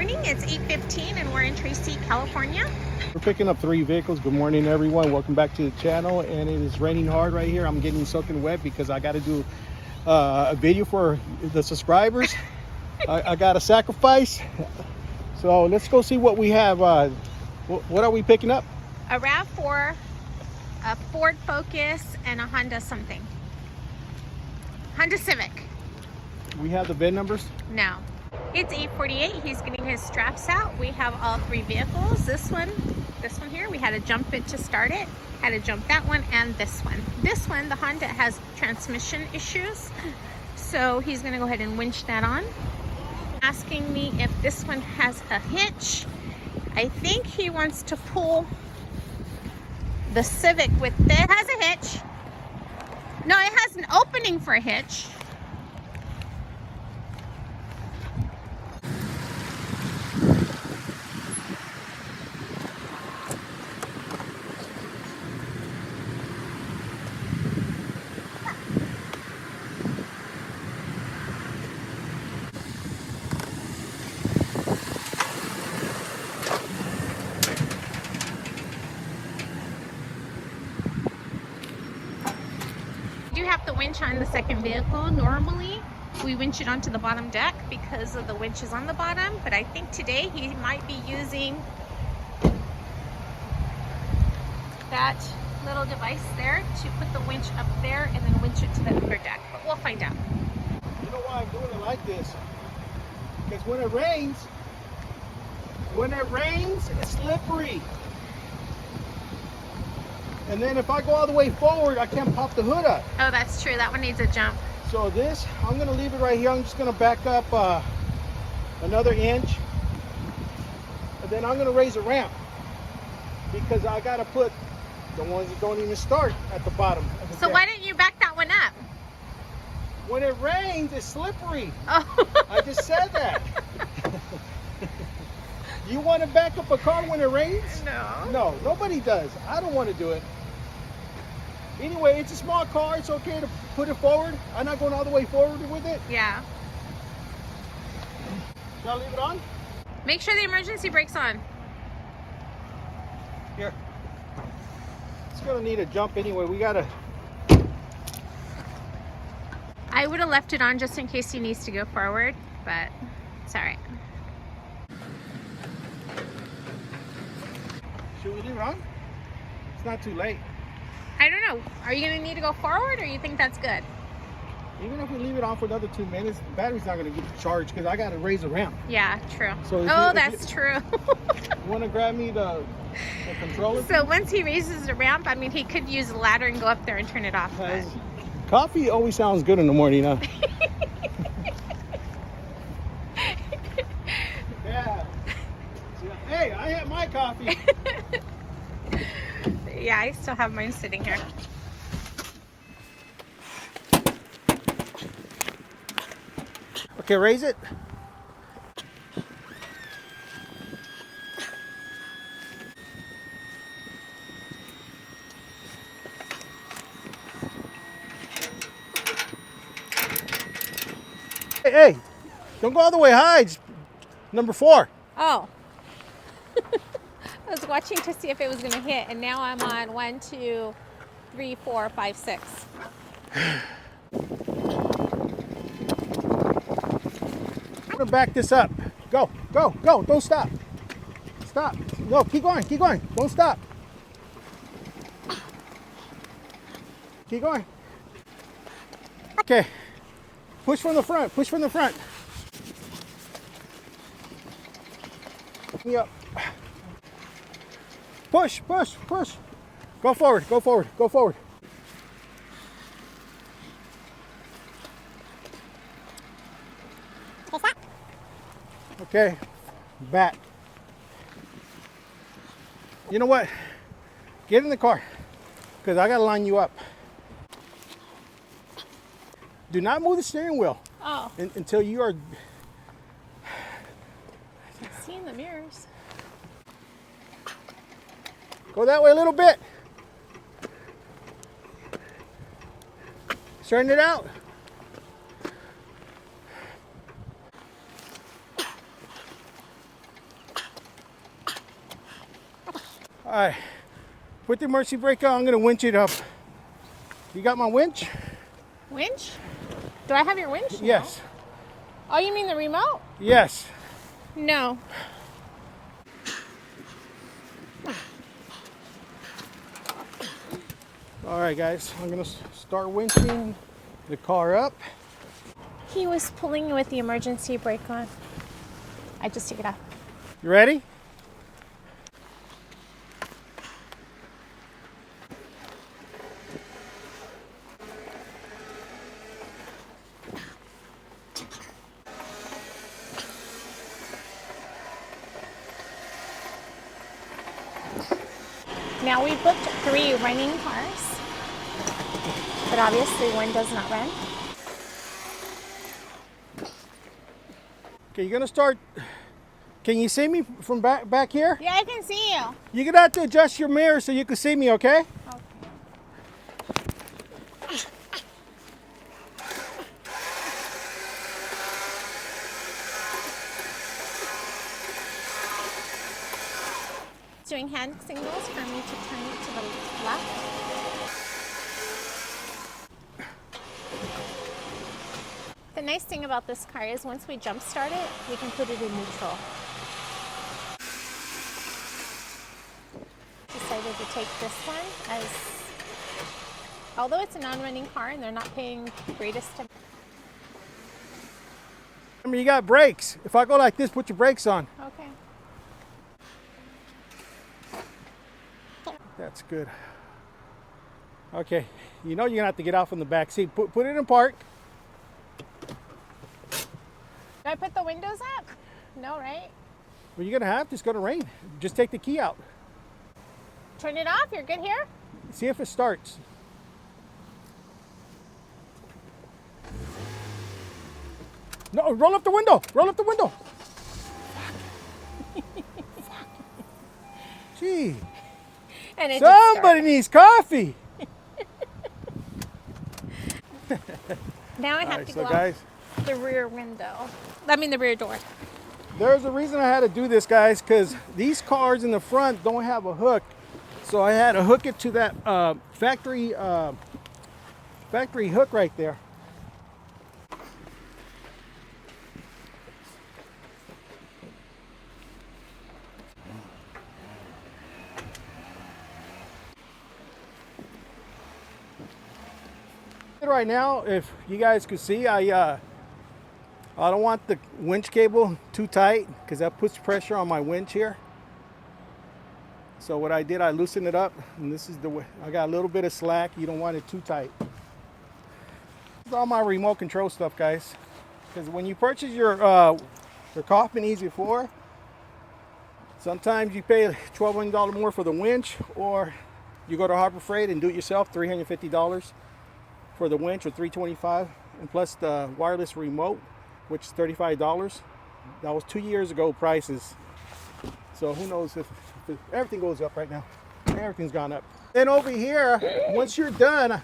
morning. It's 8:15 and we're in Tracy, California. We're picking up 3 vehicles. Good morning, everyone. Welcome back to the channel. And it is raining hard right here. I'm getting soaking wet because I got to do a video for the subscribers. I got a sacrifice. So let's go see what we have. What are we picking up? A RAV4, a Ford Focus, and a Honda something. Honda Civic. We have the VIN numbers. No. It's 8:48. He's getting his straps out. We have all 3 vehicles. This one here, we had to jump it to start it. Had to jump that one and this one. This one, the Honda, has transmission issues. So he's going to go ahead and winch that on. Asking me if this one has a hitch. I think he wants to pull the Civic with this. It has a hitch. No, it has an opening for a hitch. You have to winch on the second vehicle. Normally we winch it onto the bottom deck because of the winches on the bottom, but I think today he might be using that little device there to put the winch up there and then winch it to the upper deck, but we'll find out. You know why I'm doing it like this? Because when it rains, it's slippery. And then if I go all the way forward, I can't pop the hood up. Oh, that's true. That one needs a jump. So this, I'm going to leave it right here. I'm just going to back up another inch. And then I'm going to raise a ramp. Because I got to put the ones that don't even start at the bottom. So why didn't you back that one up? When it rains, it's slippery. Oh. I just said that. You want to back up a car when it rains? No. No, nobody does. I don't want to do it. Anyway, it's a small car. It's okay to put it forward. I'm not going all the way forward with it. Yeah. Should I leave it on? Make sure the emergency brake's on. Here. It's going to need a jump anyway. We got to... I would have left it on just in case he needs to go forward, but it's all right. Should we leave it on? It's not too late. I don't know. Are you going to need to go forward, or you think that's good? Even if we leave it on for another 2 minutes, the battery's not going to get charged because I got to raise a ramp. Yeah, true. So that's true. You want to grab me the controller? So once he raises the ramp, I mean, he could use a ladder and go up there and turn it off. But... Coffee always sounds good in the morning, huh? Yeah. Hey, I had my coffee. Yeah, I still have mine sitting here. Okay, raise it. Hey, don't go all the way high. Just number 4. Oh. I was watching to see if it was going to hit, and now I'm on 1, 2, 3, 4, 5, 6. I'm gonna back this up. Go, go, go. Don't stop. Stop. No, keep going, keep going. Don't stop. Keep going. Okay. Push from the front. Push from the front. Pick me up. Push, push, push. Go forward, go forward, go forward. Okay, back. You know what? Get in the car, because I got to line you up. Do not move the steering wheel until you are... I can see in the mirrors. Go that way a little bit. Straighten it out. All right, put the emergency brake on. I'm gonna winch it up. You got my winch? Winch? Do I have your winch? Yes. No. Oh, you mean the remote? Yes. No. All right, guys, I'm gonna start winching the car up. He was pulling with the emergency brake on. I just took it off. You ready? Now we booked 3 running cars, but obviously one does not run. Okay, you're gonna start. Can you see me from back here? Yeah, I can see you. You're gonna have to adjust your mirror so you can see me, okay? Okay. Doing hand signals for me to turn it to the left. The nice thing about this car is once we jump start it, we can put it in neutral. Decided to take this one as, although it's a non-running car and they're not paying greatest. Remember, you got brakes. If I go like this, put your brakes on. Okay. That's good. Okay, you know you're gonna have to get out from the back seat. Put it in park. Do I put the windows up? No, right? Well, you're gonna have to. It's gonna rain. Just take the key out. Turn it off. You're good here? See if it starts. No, roll up the window. Roll up the window. Fuck. Gee. And it Somebody needs coffee. Now I have Alright, to so go guys, out the rear window. I mean the rear door. there's a reason I had to do this, guys, because these cars in the front don't have a hook. So I had to hook it to that factory hook right there. Right now, if you guys could see, I don't want the winch cable too tight because that puts pressure on my winch here. So what I did, I loosened it up, and this is the way. I got a little bit of slack. You don't want it too tight. This is all my remote control stuff, guys. Because when you purchase your Kaufman Easy 4, sometimes you pay $1,200 more for the winch, or you go to Harbor Freight and do it yourself, $350 for the winch, or $325, and plus the wireless remote, which is $35. That was 2 years ago prices. So who knows if everything goes up right now. Everything's gone up. Then over here, once you're done,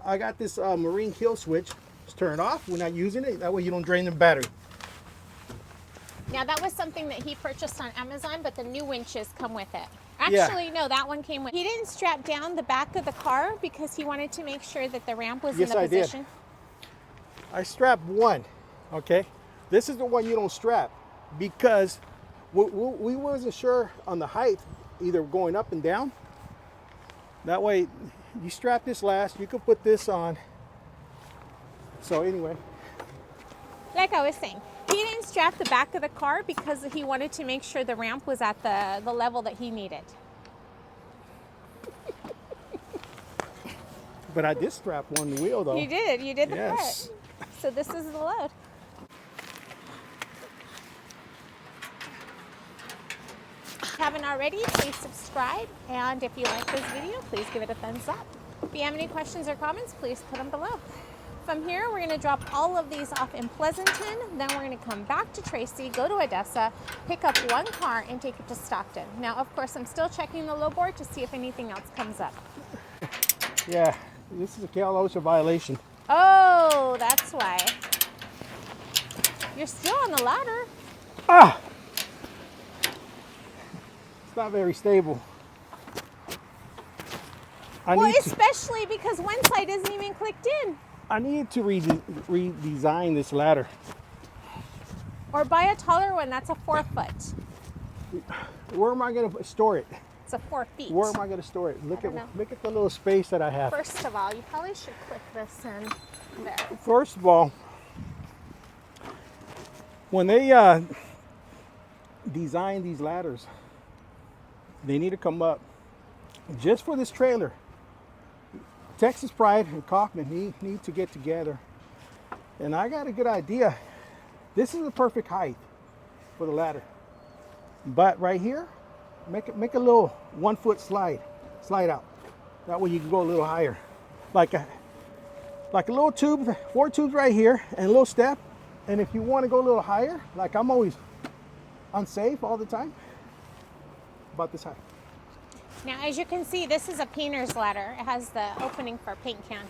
I got this marine kill switch. Just turn it off. We're not using it. That way you don't drain the battery. Now that was something that he purchased on Amazon, but the new winches come with it. Actually, no, that one came with. He didn't strap down the back of the car because he wanted to make sure that the ramp was in the position. I strapped one, okay? This is the one you don't strap because we wasn't sure on the height, either going up and down. That way, you strap this last, you can put this on. So anyway. Like I was saying, he didn't strap the back of the car because he wanted to make sure the ramp was at the level that he needed. But I did strap one wheel though. You did the yes. part. So this is the load. If you haven't already, please subscribe. And if you like this video, please give it a thumbs up. If you have any questions or comments, please put them below. From here, we're going to drop all of these off in Pleasanton. Then we're going to come back to Tracy, go to Odessa, pick up one car, and take it to Stockton. Now, of course, I'm still checking the low board to see if anything else comes up. Yeah, this is a Cal OSHA violation. Oh, that's why. You're still on the ladder. Ah! It's not very stable. Well, especially because one side isn't even clicked in. I need to redesign this ladder. Or buy a taller one that's a 4 foot. Where am I going to store it? It's a 4 feet. Where am I going to store it? Look at the little space that I have. First of all, you probably should click this in there. First of all, when they design these ladders, they need to come up just for this trailer. Texas Pride and Kaufman need to get together. And I got a good idea. This is the perfect height for the ladder. But right here, make a little 1 foot slide out. That way you can go a little higher. Like a little tube, 4 tubes right here and a little step. And if you want to go a little higher, like I'm always unsafe all the time, about this high. Now, as you can see, this is a painter's ladder. It has the opening for a paint can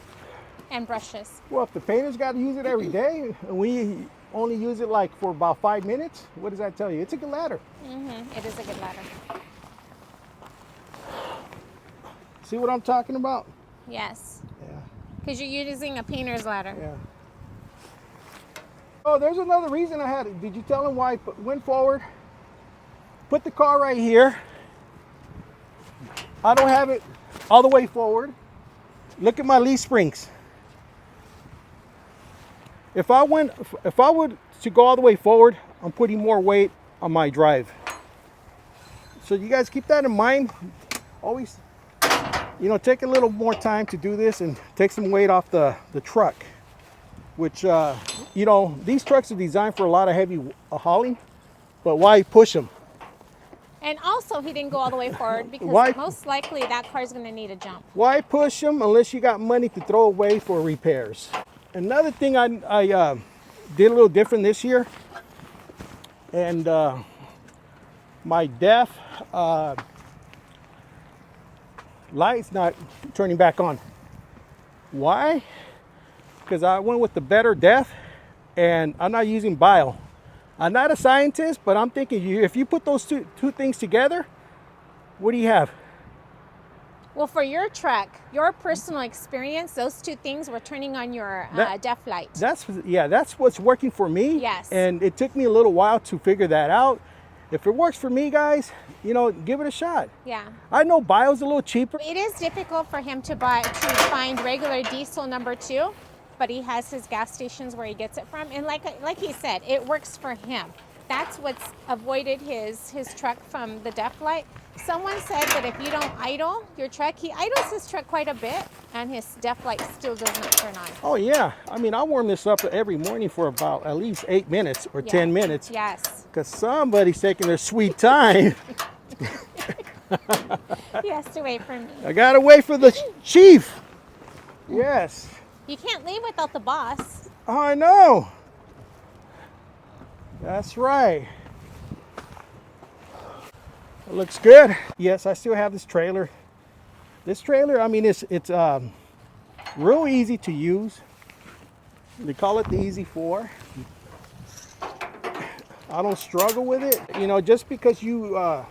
and brushes. Well, if the painters got to use it every day, and we only use it like for about 5 minutes, what does that tell you? It's a good ladder. It is a good ladder. See what I'm talking about? Yes. Yeah. Because you're using a painter's ladder. Yeah. Oh, there's another reason I had it. Did you tell him why I went forward? Put the car right here. I don't have it all the way forward. Look at my leaf springs. If I would to go all the way forward, I'm putting more weight on my drive. So you guys keep that in mind. Always, take a little more time to do this and take some weight off the truck. Which, these trucks are designed for a lot of heavy hauling, but why push them? And also, he didn't go all the way forward because most likely that car's going to need a jump. Why push them unless you got money to throw away for repairs? Another thing I did a little different this year, and my DEF light's not turning back on. Why? Because I went with the better DEF, and I'm not using bio. I'm not a scientist, but I'm thinking if you put those two things together, what do you have? Well, for your truck, your personal experience, those two things were turning on your DEF light. That's what's working for me. Yes. And it took me a little while to figure that out. If it works for me, guys, give it a shot. Yeah. I know bio's a little cheaper. It is difficult for him to find regular diesel number 2. But he has his gas stations where he gets it from, and like he said, it works for him. That's what's avoided his truck from the DEF light. Someone said that if you don't idle your truck, he idles his truck quite a bit, and his DEF light still does not turn on. Oh yeah, I mean I warm this up every morning for about at least 8 minutes or 10 minutes. Yes. Because somebody's taking their sweet time. He has to wait for me. I gotta wait for the chief. Yes. You can't leave without the boss. Oh, I know. That's right. It looks good. Yes, I still have this trailer. This trailer, I mean, it's real easy to use. They call it the Easy 4. I don't struggle with it. Just because you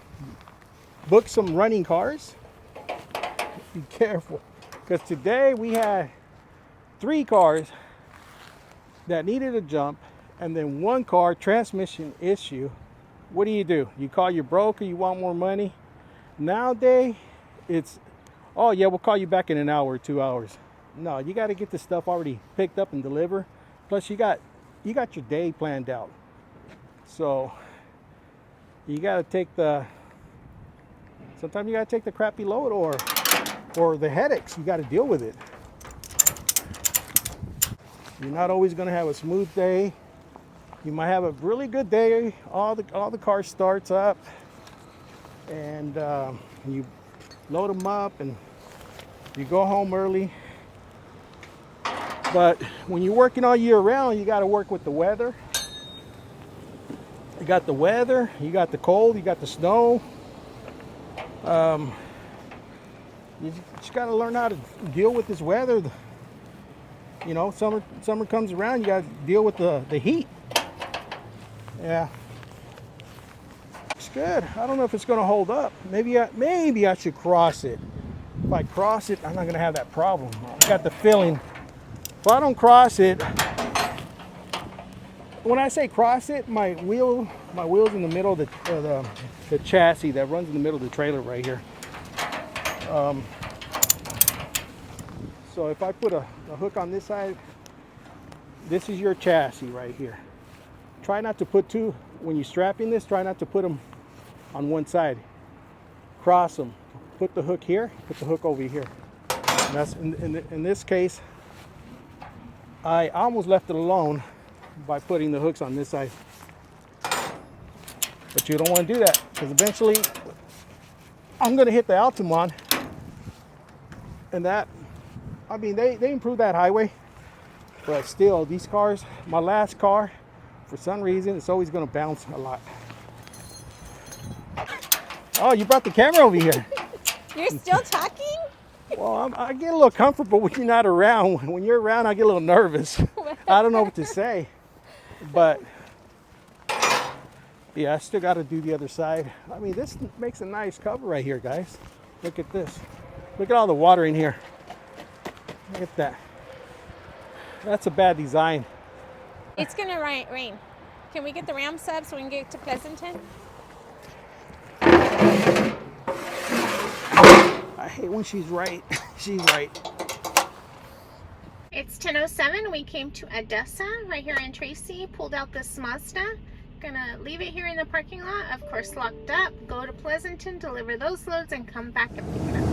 book some running cars, be careful. Because today we had 3 cars that needed a jump, and then 1 car transmission issue. What do? You call your broker, you want more money. Nowadays, it's, oh yeah, we'll call you back in an hour or 2 hours. No, you got to get the stuff already picked up and delivered. Plus, you got your day planned out. So you got to take sometimes you got to take the crappy load or the headaches. You got to deal with it. You're not always going to have a smooth day. You might have a really good day. All the car starts up, and you load them up, and you go home early. But when you're working all year round, you got to work with the weather. You got the weather, you got the cold, you got the snow. You just got to learn how to deal with this weather. Summer comes around, you got to deal with the heat. Yeah. It's good. I don't know if it's going to hold up. Maybe I should cross it. if I cross it, I'm not gonna have that problem. I got the feeling if I don't cross it, when I say cross it, my wheel's in the middle of the chassis that runs in the middle of the trailer right here. So if I put a hook on this side, this is your chassis right here. Try not to put two, when you're strapping this, try not to put them on one side. Cross them. Put the hook here, put the hook over here. And that's in this case, I almost left it alone by putting the hooks on this side. But you don't want to do that, because eventually I'm going to hit the Altamont. And that, I mean, they improved that highway. But still, these cars, my last car, for some reason, it's always going to bounce a lot. Oh, you brought the camera over here. You're still talking? Well, I get a little comfortable when you're not around. When you're around, I get a little nervous. I don't know what to say. But, yeah, I still got to do the other side. I mean, this makes a nice cover right here, guys. Look at this. Look at all the water in here. Look at that. That's a bad design. It's going to rain. Can we get the ram sub so we can get to Pleasanton? I hate when she's right. She's right. It's 10:07. We came to Odessa right here in Tracy. Pulled out this Mazda. Gonna leave it here in the parking lot. Of course, locked up. Go to Pleasanton, deliver those loads, and come back and pick it up.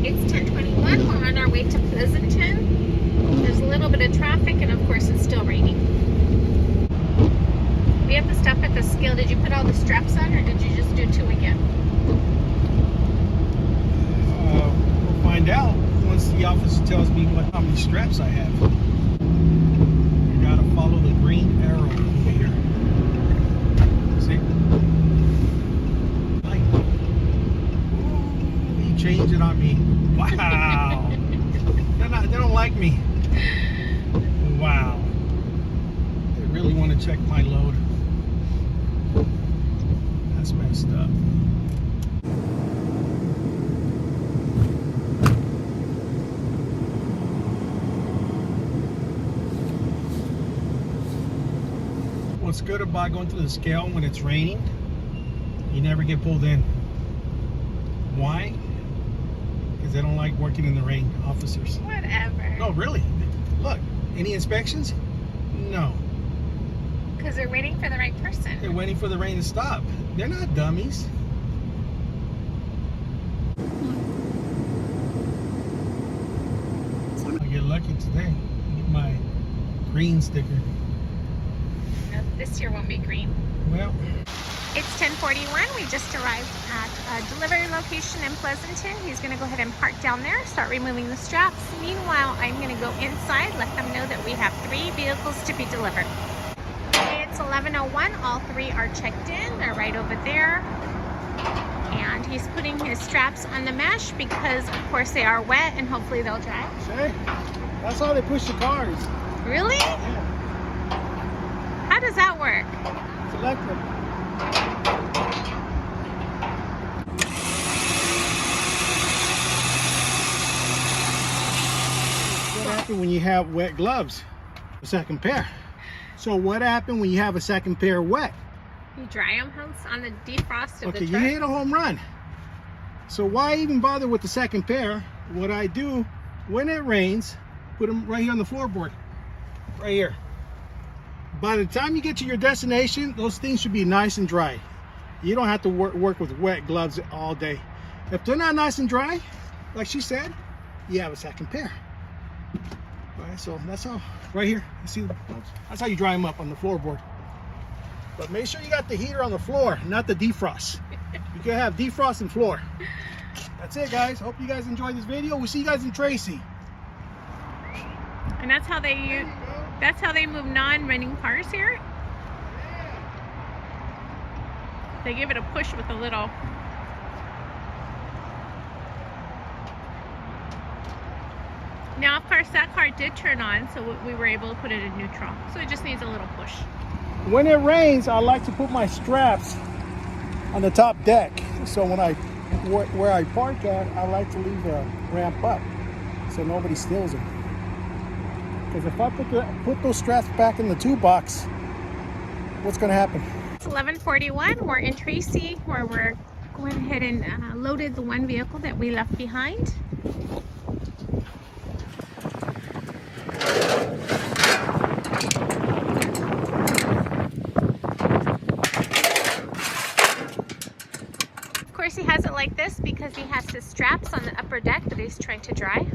It's 10:21. We're on our way to Pleasanton. There's a little bit of traffic, and of course, it's still raining. We have the stuff at the scale. Did you put all the straps on, or did you just do two again? We'll find out once the officer tells me how many straps I have. You gotta follow the green arrow over here. See? Like, ooh, he changed it on me. Wow. They don't like me. Wow. They really want to check my load. That's messed up. What's good about going to the scale when it's raining? You never get pulled in. Why? Because they don't like working in the rain, officers. Whatever. No, really. Look, any inspections? No. Because they're waiting for the right person. They're waiting for the rain to stop. They're not dummies. I get lucky today. I get my green sticker. No, this year won't be green. Well, it's 10:41. We just arrived at a delivery location in Pleasanton. He's going to go ahead and park down there, start removing the straps. Meanwhile, I'm going to go inside, let them know that we have 3 vehicles to be delivered. It's 11:01. All 3 are checked in. They're right over there. And he's putting his straps on the mesh because, of course, they are wet and hopefully they'll dry. see? That's how they push the cars. Really? Yeah, How does that work? it's electric. What happened when you have wet gloves? A second pair. So what happened when you have a second pair wet? You dry them on the defrost of Okay, the you truck? hit a home run. So why even bother with the second pair? What I do, when it rains, put them right here on the floorboard. Right here. By the time you get to your destination, those things should be nice and dry. You don't have to work with wet gloves all day. If they're not nice and dry, like she said, you have a second pair. All right, so that's how, right here, you see, that's how you dry them up on the floorboard. But make sure you got the heater on the floor, not the defrost. You can have defrost and floor. That's it, guys. Hope you guys enjoyed this video. We'll see you guys in Tracy. And that's how they use. That's how they move non-running cars here. They give it a push with a little. Now, of course, that car did turn on, so we were able to put it in neutral. So it just needs a little push. When it rains, I like to put my straps on the top deck. So when where I park at, I like to leave a ramp up so nobody steals them. Because if I put those straps back in the toolbox, what's going to happen? It's 11:41. We're in Tracy, where we're going ahead and loaded the one vehicle that we left behind. Of course, he has it like this because he has his straps on the upper deck that he's trying to dry.